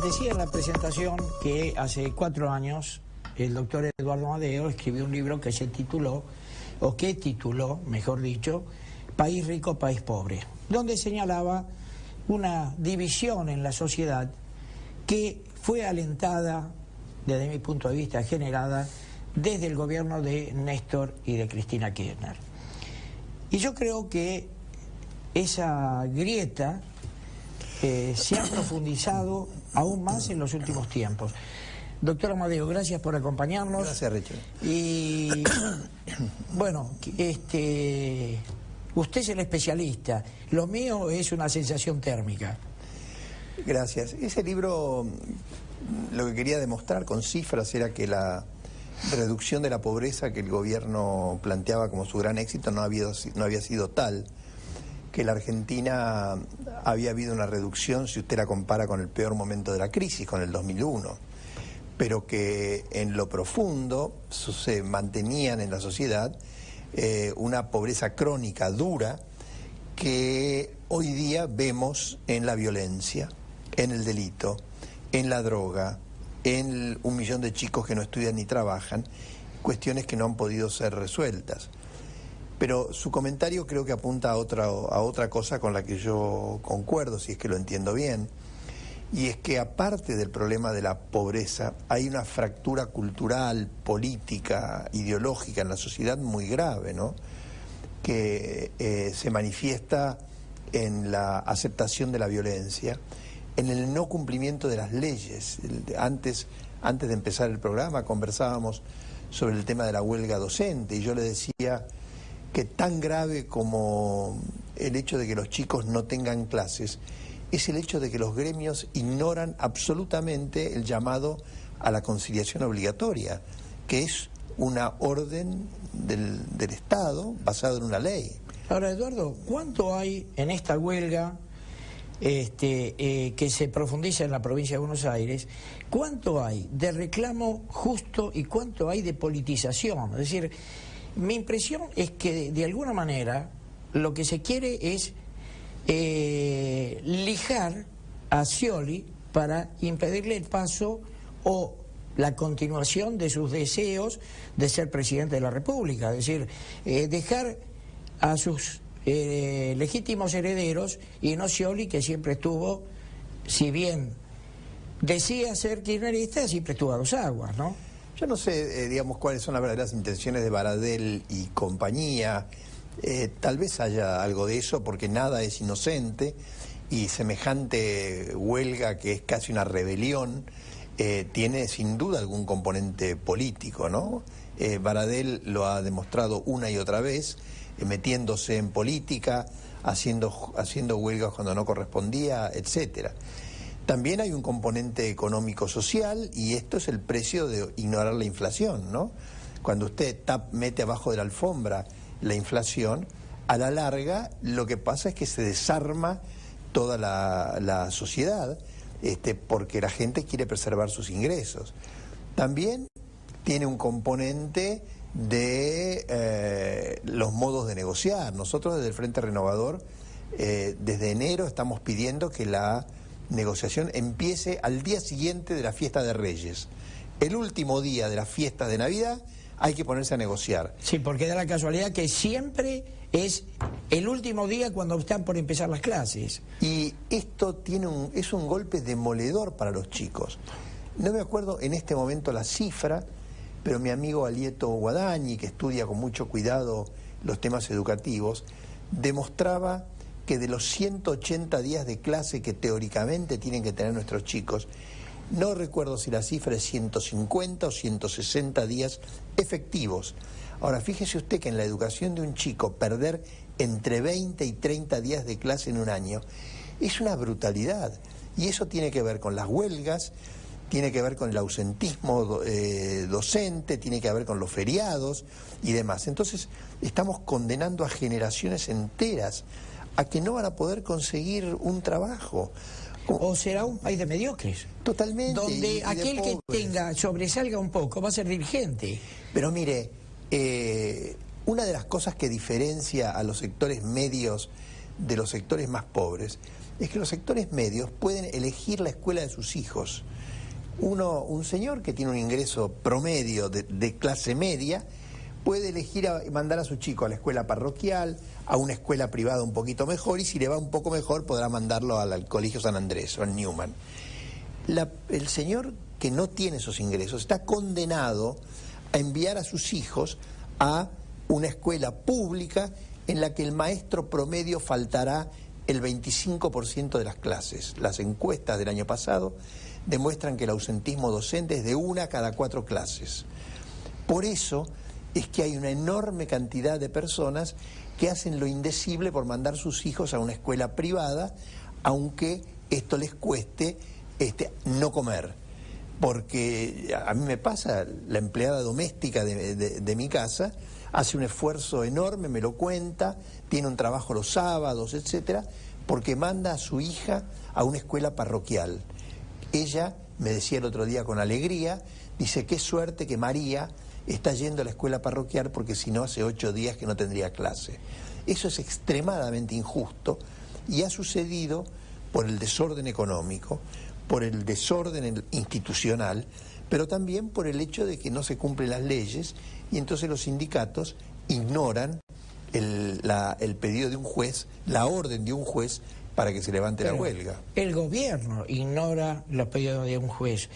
Decía en la presentación que hace 4 años el doctor Eduardo Amadeo escribió un libro que se tituló, o que tituló, mejor dicho, País Rico, País Pobre, donde señalaba una división en la sociedad que fue alentada, desde mi punto de vista, generada desde el gobierno de Néstor y de Cristina Kirchner. Y yo creo que esa grieta se ha profundizado aún más en los últimos tiempos. Doctor Amadeo, gracias por acompañarnos. Gracias, Richard. Y bueno, usted es el especialista. Lo mío es una sensación térmica. Gracias. Ese libro, lo que quería demostrar con cifras era que la reducción de la pobreza que el gobierno planteaba como su gran éxito no había sido tal, que en la Argentina había habido una reducción, si usted la compara con el peor momento de la crisis, con el 2001, pero que en lo profundo se mantenían en la sociedad una pobreza crónica, dura, que hoy día vemos en la violencia, en el delito, en la droga, en 1 millón de chicos que no estudian ni trabajan, cuestiones que no han podido ser resueltas. Pero su comentario creo que apunta a otra cosa con la que yo concuerdo, si es que lo entiendo bien, y es que aparte del problema de la pobreza, hay una fractura cultural, política, ideológica en la sociedad muy grave, ¿no? Que se manifiesta en la aceptación de la violencia, en el no cumplimiento de las leyes. Antes de empezar el programa conversábamos sobre el tema de la huelga docente y yo le decía que tan grave como el hecho de que los chicos no tengan clases es el hecho de que los gremios ignoran absolutamente el llamado a la conciliación obligatoria, que es una orden del Estado basada en una ley. Ahora, Eduardo, ¿cuánto hay en esta huelga que se profundiza en la provincia de Buenos Aires? ¿Cuánto hay de reclamo justo y cuánto hay de politización? Es decir, mi impresión es que de alguna manera lo que se quiere es lijar a Scioli para impedirle el paso o la continuación de sus deseos de ser presidente de la República. Es decir, dejar a sus legítimos herederos y no Scioli, que siempre estuvo, si bien decía ser kirchnerista, siempre estuvo a 2 aguas, ¿no? Yo no sé, digamos, cuáles son las verdaderas intenciones de Baradel y compañía. Tal vez haya algo de eso, porque nada es inocente y semejante huelga, que es casi una rebelión, tiene sin duda algún componente político, ¿no? Baradel lo ha demostrado una y otra vez, metiéndose en política, haciendo huelgas cuando no correspondía, etcétera. También hay un componente económico-social y esto es el precio de ignorar la inflación, ¿no? Cuando usted mete abajo de la alfombra la inflación, a la larga lo que pasa es que se desarma toda la sociedad, porque la gente quiere preservar sus ingresos. También tiene un componente de los modos de negociar. Nosotros desde el Frente Renovador, desde enero estamos pidiendo que la negociación empiece al día siguiente de la fiesta de Reyes. El último día de la fiesta de Navidad hay que ponerse a negociar. Sí, porque da la casualidad que siempre es el último día cuando están por empezar las clases. Y esto es un golpe demoledor para los chicos. No me acuerdo en este momento la cifra, pero mi amigo Alieto Guadagni, que estudia con mucho cuidado los temas educativos, demostraba que de los 180 días de clase que teóricamente tienen que tener nuestros chicos, no recuerdo si la cifra es 150 o 160 días efectivos. Ahora, fíjese usted que en la educación de un chico perder entre 20 y 30 días de clase en un año es una brutalidad. Y eso tiene que ver con las huelgas, tiene que ver con el ausentismo docente, tiene que ver con los feriados y demás. Entonces, estamos condenando a generaciones enteras a que no van a poder conseguir un trabajo. O será un país de mediocres. Totalmente. Donde aquel que sobresalga un poco va a ser dirigente. Pero mire, una de las cosas que diferencia a los sectores medios de los sectores más pobres es que los sectores medios pueden elegir la escuela de sus hijos. Un señor que tiene un ingreso promedio de clase media puede elegir mandar a su chico a la escuela parroquial, a una escuela privada un poquito mejor, y si le va un poco mejor podrá mandarlo al Colegio San Andrés o al Newman. El señor que no tiene esos ingresos está condenado a enviar a sus hijos a una escuela pública en la que el maestro promedio faltará el 25% de las clases. Las encuestas del año pasado demuestran que el ausentismo docente es de 1 cada 4 clases. Por eso es que hay una enorme cantidad de personas que hacen lo indecible por mandar sus hijos a una escuela privada, aunque esto les cueste no comer. Porque a mí me pasa, la empleada doméstica de mi casa hace un esfuerzo enorme, me lo cuenta, tiene un trabajo los sábados, etcétera, porque manda a su hija a una escuela parroquial. Ella me decía el otro día con alegría, dice, qué suerte que María está yendo a la escuela parroquial porque si no hace 8 días que no tendría clase. Eso es extremadamente injusto y ha sucedido por el desorden económico, por el desorden institucional, pero también por el hecho de que no se cumplen las leyes y entonces los sindicatos ignoran el pedido de un juez, la orden de un juez para que se levante la huelga. El gobierno ignora los pedidos de un juez.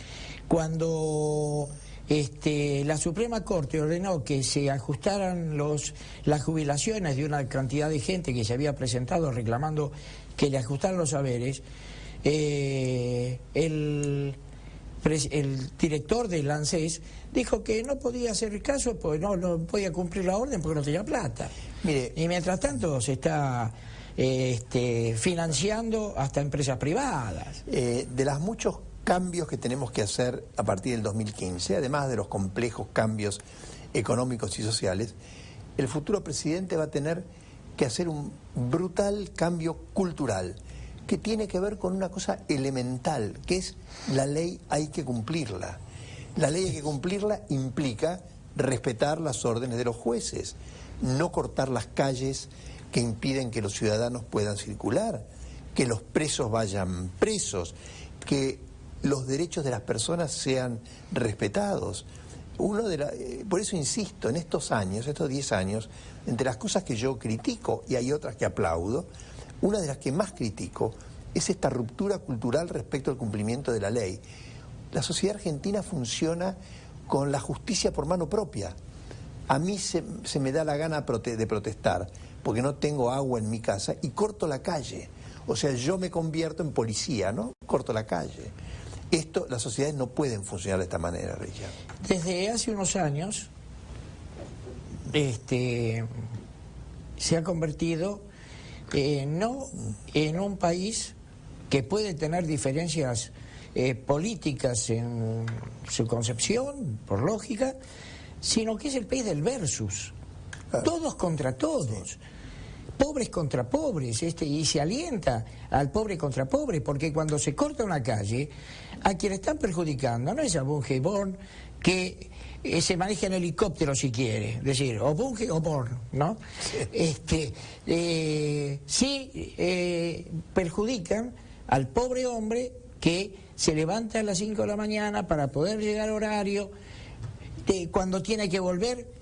Cuando la Suprema Corte ordenó que se ajustaran las jubilaciones de una cantidad de gente que se había presentado reclamando que le ajustaran los saberes, el director del ANSES dijo que no podía hacer caso, porque no podía cumplir la orden porque no tenía plata. Mire, y mientras tanto se está financiando hasta empresas privadas. De los muchos cambios que tenemos que hacer a partir del 2015, además de los complejos cambios económicos y sociales, el futuro presidente va a tener que hacer un brutal cambio cultural que tiene que ver con una cosa elemental, que es la ley hay que cumplirla. La ley hay que cumplirla implica respetar las órdenes de los jueces, no cortar las calles que impiden que los ciudadanos puedan circular, que los presos vayan presos, que los derechos de las personas sean respetados. Por eso insisto, en estos años, estos 10 años, entre las cosas que yo critico, y hay otras que aplaudo, una de las que más critico es esta ruptura cultural respecto al cumplimiento de la ley. La sociedad argentina funciona con la justicia por mano propia. A mí se me da la gana de protestar porque no tengo agua en mi casa y corto la calle. O sea, yo me convierto en policía, ¿no? Corto la calle. Las sociedades no pueden funcionar de esta manera, Richard. Desde hace unos años se ha convertido no en un país que puede tener diferencias políticas en su concepción, por lógica, sino que es el país del versus. Todos contra todos. Sí. Pobres contra pobres, y se alienta al pobre contra pobre, porque cuando se corta una calle, a quien están perjudicando no es a Bunge y Born, que se maneja en helicóptero si quiere, es decir, o Bunge o Born, ¿no? Perjudican al pobre hombre que se levanta a las 5 de la mañana para poder llegar a horario, cuando tiene que volver.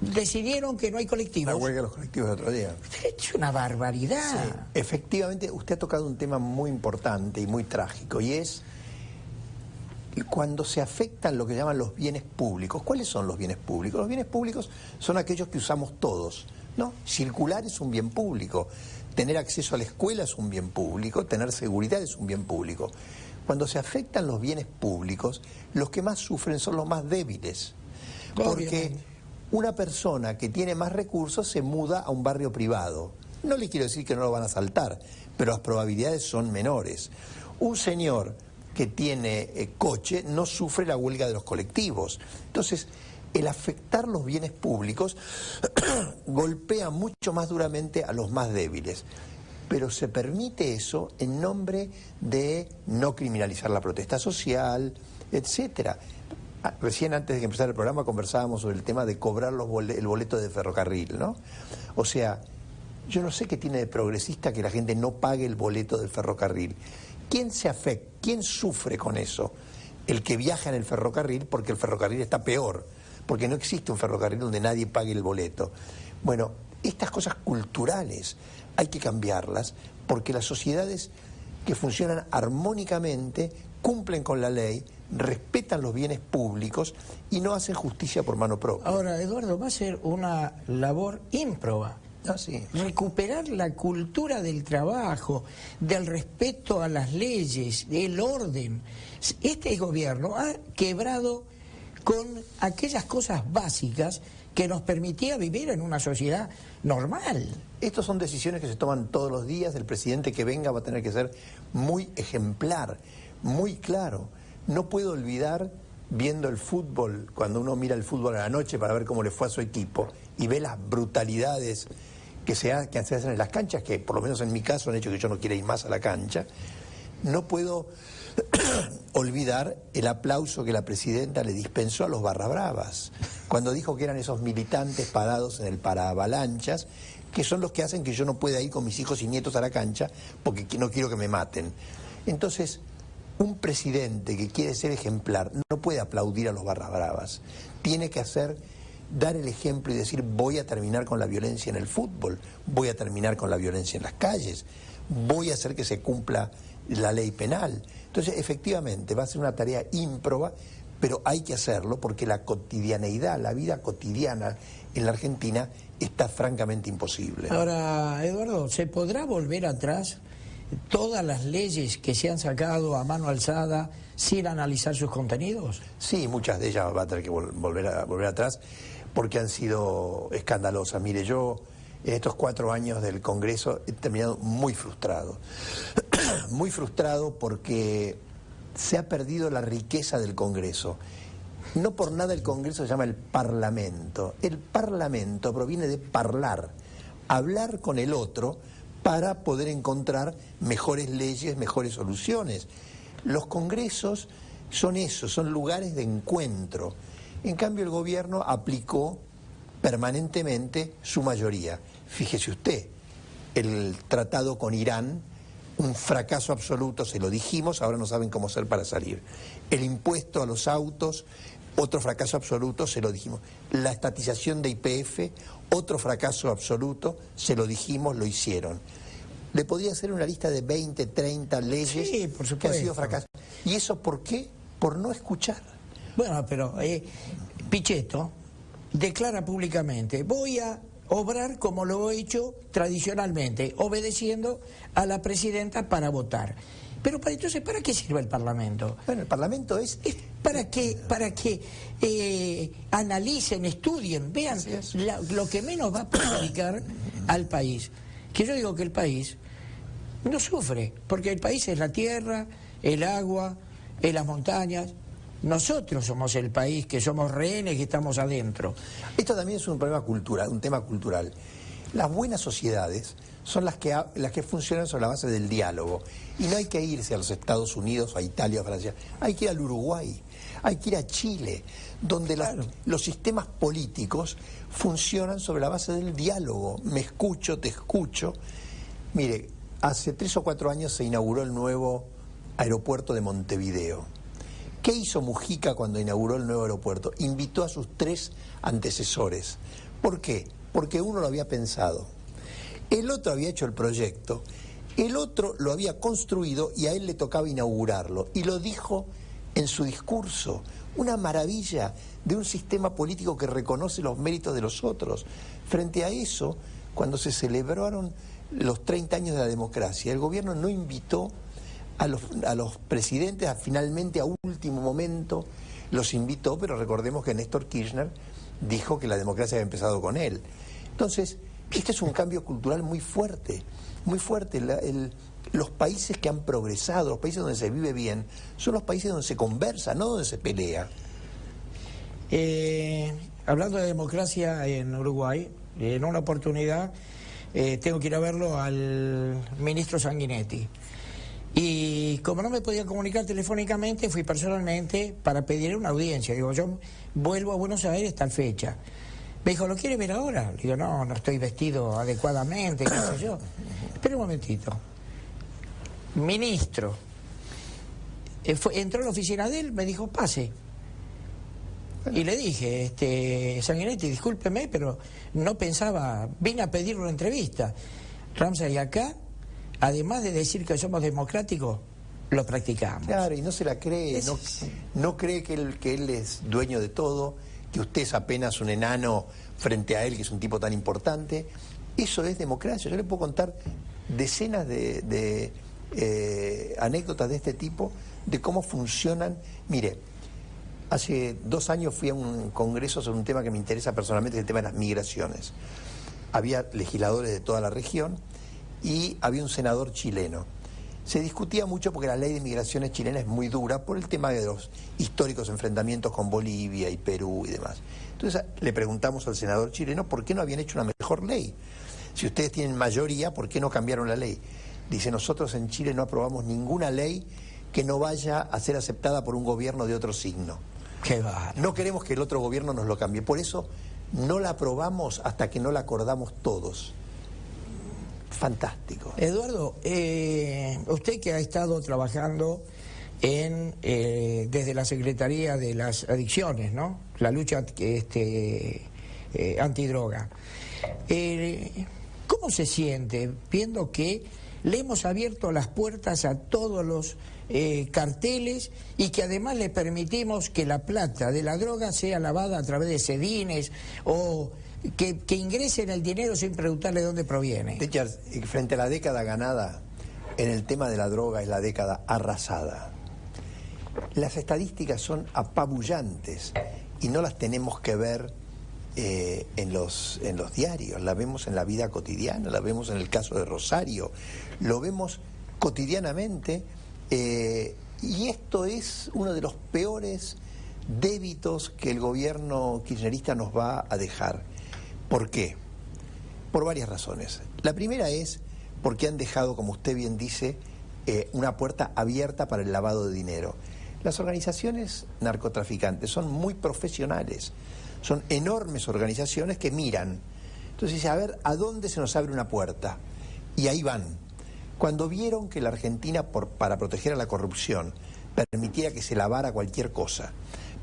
Decidieron que no hay colectivos. La huelga de los colectivos de otro día. Es una barbaridad. Sí, efectivamente, usted ha tocado un tema muy importante y muy trágico, y es cuando se afectan lo que llaman los bienes públicos. ¿Cuáles son los bienes públicos? Los bienes públicos son aquellos que usamos todos, ¿no? Circular es un bien público, tener acceso a la escuela es un bien público, tener seguridad es un bien público. Cuando se afectan los bienes públicos, los que más sufren son los más débiles. Porque una persona que tiene más recursos se muda a un barrio privado. No le quiero decir que no lo van a asaltar, pero las probabilidades son menores. Un señor que tiene coche no sufre la huelga de los colectivos. Entonces, el afectar los bienes públicos golpea mucho más duramente a los más débiles. Pero se permite eso en nombre de no criminalizar la protesta social, etcétera. Recién antes de que empezara el programa conversábamos sobre el tema de cobrar el boleto de ferrocarril, ¿no? O sea, Yo no sé qué tiene de progresista que la gente no pague el boleto del ferrocarril. ¿Quién se afecta? ¿Quién sufre con eso? El que viaja en el ferrocarril, porque el ferrocarril está peor, porque no existe un ferrocarril donde nadie pague el boleto. Bueno, estas cosas culturales hay que cambiarlas, porque las sociedades que funcionan armónicamente cumplen con la ley, respetan los bienes públicos y no hacen justicia por mano propia. Ahora, Eduardo, va a ser una labor ímproba. Ah, sí. Recuperar la cultura del trabajo, del respeto a las leyes, del orden. Este gobierno ha quebrado con aquellas cosas básicas que nos permitía vivir en una sociedad normal. Estas son decisiones que se toman todos los días. El presidente que venga va a tener que ser muy ejemplar, muy claro. No puedo olvidar, viendo el fútbol, cuando uno mira el fútbol a la noche para ver cómo le fue a su equipo y ve las brutalidades que se hacen en las canchas, que por lo menos en mi caso han hecho que yo no quiera ir más a la cancha, no puedo olvidar el aplauso que la presidenta le dispensó a los barrabravas, cuando dijo que eran esos militantes parados en el paraavalanchas, que son los que hacen que yo no pueda ir con mis hijos y nietos a la cancha, porque no quiero que me maten. Entonces, un presidente que quiere ser ejemplar no puede aplaudir a los barrabravas, tiene que dar el ejemplo y decir: voy a terminar con la violencia en el fútbol, voy a terminar con la violencia en las calles, voy a hacer que se cumpla la ley penal. Entonces, efectivamente, va a ser una tarea ímproba, pero hay que hacerlo porque la cotidianeidad, la vida cotidiana en la Argentina está francamente imposible. Ahora, Eduardo, ¿se podrá volver atrás todas las leyes que se han sacado a mano alzada sin analizar sus contenidos? Sí, muchas de ellas va a tener que volver atrás porque han sido escandalosas. Mire, yo en estos 4 años del Congreso he terminado muy frustrado. Muy frustrado porque se ha perdido la riqueza del Congreso. No por nada el Congreso se llama el Parlamento. El Parlamento proviene de parlar, hablar con el otro para poder encontrar mejores leyes, mejores soluciones. Los congresos son eso, son lugares de encuentro. En cambio, el gobierno aplicó permanentemente su mayoría. Fíjese usted, el tratado con Irán, un fracaso absoluto, se lo dijimos, ahora no saben cómo hacer para salir. El impuesto a los autos, otro fracaso absoluto, se lo dijimos. La estatización de YPF, otro fracaso absoluto, se lo dijimos, lo hicieron. Le podría hacer una lista de 20, 30 leyes sí, por supuesto, que han sido fracasos. ¿Y eso por qué? Por no escuchar. Bueno, pero Pichetto declara públicamente: voy a obrar como lo he hecho tradicionalmente, obedeciendo a la presidenta para votar. Pero entonces, ¿para qué sirve el Parlamento? Bueno, el Parlamento es para que analicen, estudien, vean lo que menos va a perjudicar al país. Que yo digo que el país no sufre, porque el país es la tierra, el agua, es las montañas. Nosotros somos el país, que somos rehenes, que estamos adentro. Esto también es un problema cultural, un tema cultural. Las buenas sociedades son las que funcionan sobre la base del diálogo. Y no hay que irse a los Estados Unidos, a Italia, a Francia. Hay que ir al Uruguay, hay que ir a Chile, donde los sistemas políticos funcionan sobre la base del diálogo. Me escucho, te escucho. Mire, hace 3 o 4 años se inauguró el nuevo aeropuerto de Montevideo. ¿Qué hizo Mujica cuando inauguró el nuevo aeropuerto? Invitó a sus 3 antecesores. ¿Por qué? Porque uno lo había pensado, el otro había hecho el proyecto, el otro lo había construido y a él le tocaba inaugurarlo. Y lo dijo en su discurso. Una maravilla de un sistema político que reconoce los méritos de los otros. Frente a eso, cuando se celebraron los 30 años de la democracia, el gobierno no invitó a los presidentes, finalmente a último momento los invitó, pero recordemos que Néstor Kirchner dijo que la democracia había empezado con él. Entonces, este es un cambio cultural muy fuerte, muy fuerte. Los países que han progresado, los países donde se vive bien, son los países donde se conversa, no donde se pelea. Hablando de democracia en Uruguay, en una oportunidad tengo que ir a verlo al ministro Sanguinetti. Y como no me podía comunicar telefónicamente, fui personalmente para pedir una audiencia. Digo, yo vuelvo a Buenos Aires tal fecha. Me dijo, ¿lo quiere ver ahora? Le digo, no, no estoy vestido adecuadamente, qué sé yo. Espera un momentito. Ministro. Entró a la oficina de él, me dijo, pase. Y le dije, Sanguinetti, discúlpeme, pero no pensaba, vine a pedir una entrevista. Ramsay, acá, además de decir que somos democráticos, lo practicamos. Claro, y no se la cree, no cree que él es dueño de todo, que usted es apenas un enano frente a él, que es un tipo tan importante. Eso es democracia. Yo le puedo contar decenas de anécdotas de este tipo, de cómo funcionan. Mire, hace 2 años fui a un congreso sobre un tema que me interesa personalmente, el tema de las migraciones. Había legisladores de toda la región y había un senador chileno. Se discutía mucho porque la ley de migraciones chilena es muy dura por el tema de los históricos enfrentamientos con Bolivia y Perú y demás. Entonces le preguntamos al senador chileno por qué no habían hecho una mejor ley. Si ustedes tienen mayoría, ¿por qué no cambiaron la ley? Dice, nosotros en Chile no aprobamos ninguna ley que no vaya a ser aceptada por un gobierno de otro signo. Qué bárbaro. No queremos que el otro gobierno nos lo cambie. Por eso no la aprobamos hasta que no la acordamos todos. Fantástico. Eduardo, usted que ha estado trabajando desde la Secretaría de las Adicciones, ¿no? La lucha antidroga. ¿Cómo se siente viendo que le hemos abierto las puertas a todos los carteles y que además le permitimos que la plata de la droga sea lavada a través de sedines o que ingresen el dinero sin preguntarle de dónde proviene? Richard, frente a la década ganada, en el tema de la droga es la década arrasada. Las estadísticas son apabullantes y no las tenemos que ver en los diarios, las vemos en la vida cotidiana, las vemos en el caso de Rosario, lo vemos cotidianamente y esto es uno de los peores débitos que el gobierno kirchnerista nos va a dejar. ¿Por qué? Por varias razones. La primera es porque han dejado, como usted bien dice, una puerta abierta para el lavado de dinero. Las organizaciones narcotraficantes son muy profesionales, son enormes organizaciones que miran. Entonces dice, a ver, ¿a dónde se nos abre una puerta? Y ahí van. Cuando vieron que la Argentina, para proteger a la corrupción, permitiera que se lavara cualquier cosa,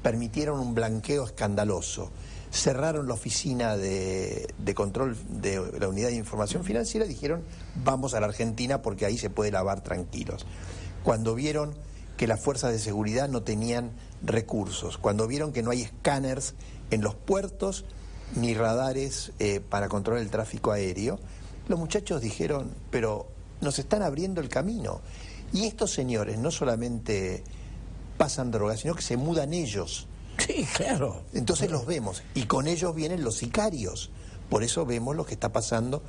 permitieron un blanqueo escandaloso, cerraron la oficina de control de la unidad de información financiera, dijeron, vamos a la Argentina porque ahí se puede lavar tranquilos. Cuando vieron que las fuerzas de seguridad no tenían recursos, cuando vieron que no hay escáneres en los puertos ni radares para controlar el tráfico aéreo, los muchachos dijeron, pero nos están abriendo el camino. Y estos señores no solamente pasan drogas, sino que se mudan ellos. Sí, claro. Entonces los vemos, y con ellos vienen los sicarios. Por eso vemos lo que está pasando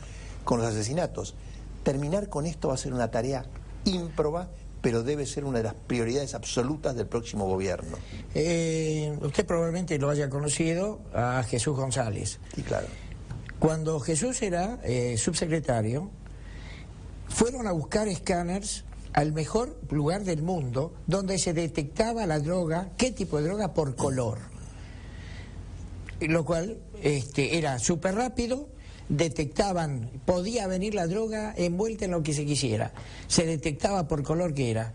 con los asesinatos. Terminar con esto va a ser una tarea ímproba, pero debe ser una de las prioridades absolutas del próximo gobierno. Usted probablemente lo haya conocido a Jesús González. Sí, claro. Cuando Jesús era subsecretario, fueron a buscar escáneres al mejor lugar del mundo donde se detectaba la droga, qué tipo de droga, por color. Lo cual era súper rápido, detectaban, podía venir la droga envuelta en lo que se quisiera, se detectaba por color que era.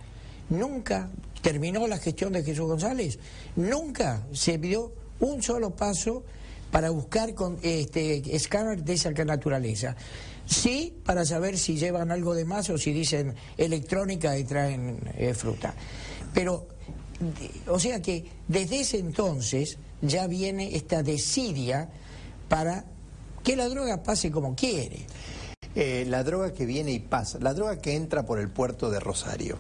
Nunca terminó la gestión de Jesús González, nunca se dio un solo paso para buscar escáneres de esa naturaleza. Sí, para saber si llevan algo de más o si dicen electrónica y traen fruta. Pero, o sea que desde ese entonces ya viene esta desidia para que la droga pase como quiere. La droga que viene y pasa, la droga que entra por el puerto de Rosario,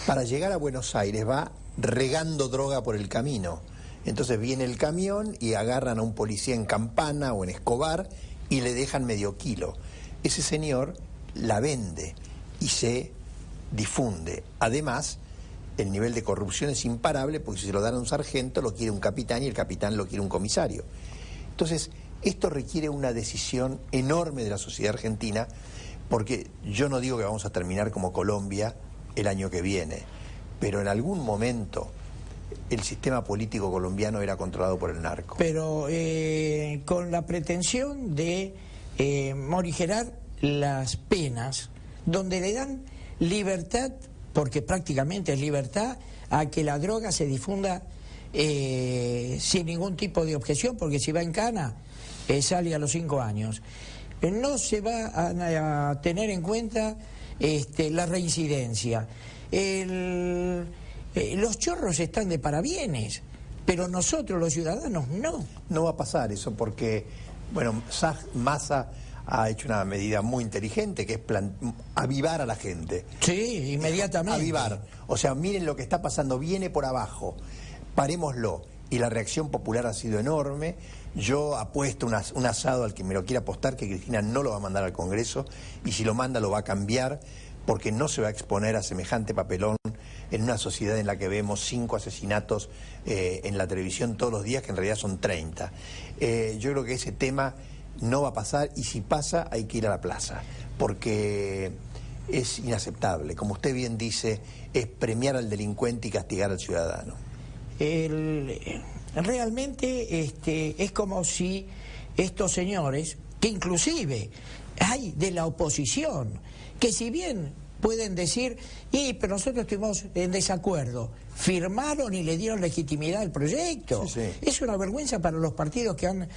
para llegar a Buenos Aires va regando droga por el camino. Entonces viene el camión y agarran a un policía en Campana o en Escobar y le dejan medio kilo. Ese señor la vende y se difunde. Además, el nivel de corrupción es imparable porque si se lo dan a un sargento lo quiere un capitán y el capitán lo quiere un comisario. Entonces, esto requiere una decisión enorme de la sociedad argentina, porque yo no digo que vamos a terminar como Colombia el año que viene, pero en algún momento el sistema político colombiano era controlado por el narco. Pero con la pretensión de morigerar las penas, donde le dan libertad, porque prácticamente es libertad, a que la droga se difunda sin ningún tipo de objeción, porque si va en cana, sale a los 5 años. No se va a tener en cuenta la reincidencia. Los chorros están de parabienes, pero nosotros los ciudadanos no. No va a pasar eso porque, bueno, Massa ha hecho una medida muy inteligente que es avivar a la gente. Sí, inmediatamente. Avivar. O sea, miren lo que está pasando, viene por abajo, parémoslo. Y la reacción popular ha sido enorme. Yo apuesto un asado al que me lo quiera apostar, que Cristina no lo va a mandar al Congreso, y si lo manda lo va a cambiar, porque no se va a exponer a semejante papelón en una sociedad en la que vemos 5 asesinatos en la televisión todos los días, que en realidad son 30. Yo creo que ese tema no va a pasar, y si pasa hay que ir a la plaza, porque es inaceptable. Como usted bien dice, es premiar al delincuente y castigar al ciudadano. Realmente es como si estos señores, que inclusive hay de la oposición, que si bien pueden decir, pero nosotros estuvimos en desacuerdo, firmaron y le dieron legitimidad al proyecto. Sí, sí. Es una vergüenza para los partidos que han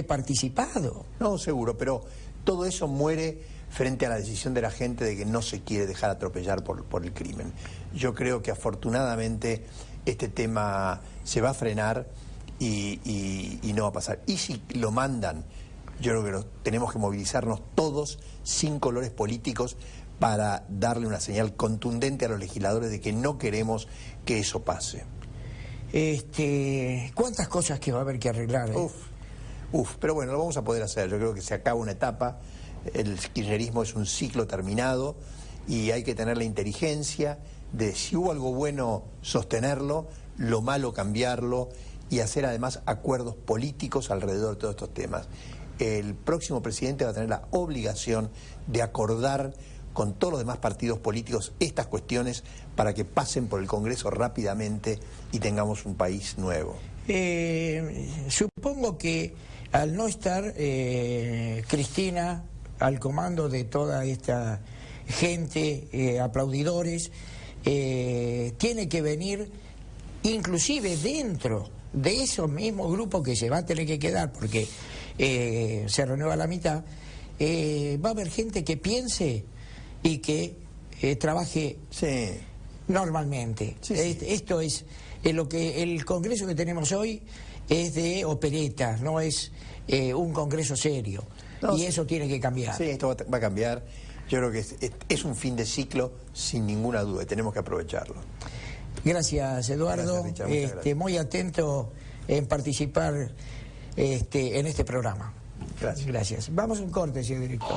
participado. No, seguro, pero todo eso muere frente a la decisión de la gente de que no se quiere dejar atropellar por el crimen. Yo creo que afortunadamente este tema se va a frenar y no va a pasar. Y si lo mandan, yo creo que tenemos que movilizarnos todos, sin colores políticos, para darle una señal contundente a los legisladores de que no queremos que eso pase. ¿Cuántas cosas que va a haber que arreglar? Pero bueno, lo vamos a poder hacer. Yo creo que se acaba una etapa, el kirchnerismo es un ciclo terminado y hay que tener la inteligencia de, si hubo algo bueno, sostenerlo, lo malo, cambiarlo, y hacer además acuerdos políticos alrededor de todos estos temas. El próximo presidente va a tener la obligación de acordar con todos los demás partidos políticos estas cuestiones para que pasen por el Congreso rápidamente y tengamos un país nuevo. Supongo que al no estar Cristina al comando de toda esta gente, aplaudidores, tiene que venir inclusive dentro de esos mismos grupos que se va a tener que quedar porque se renueva la mitad, va a haber gente que piense y que trabaje normalmente. Sí, sí. Esto es lo que el Congreso que tenemos hoy es de operetas, no es un Congreso serio. No, y eso tiene que cambiar. Sí, esto va a cambiar. Yo creo que es un fin de ciclo sin ninguna duda y tenemos que aprovecharlo. Gracias, Eduardo. Gracias, Richard, gracias. Muy atento en participar en este programa. Gracias. Gracias. Vamos a un corte, señor director.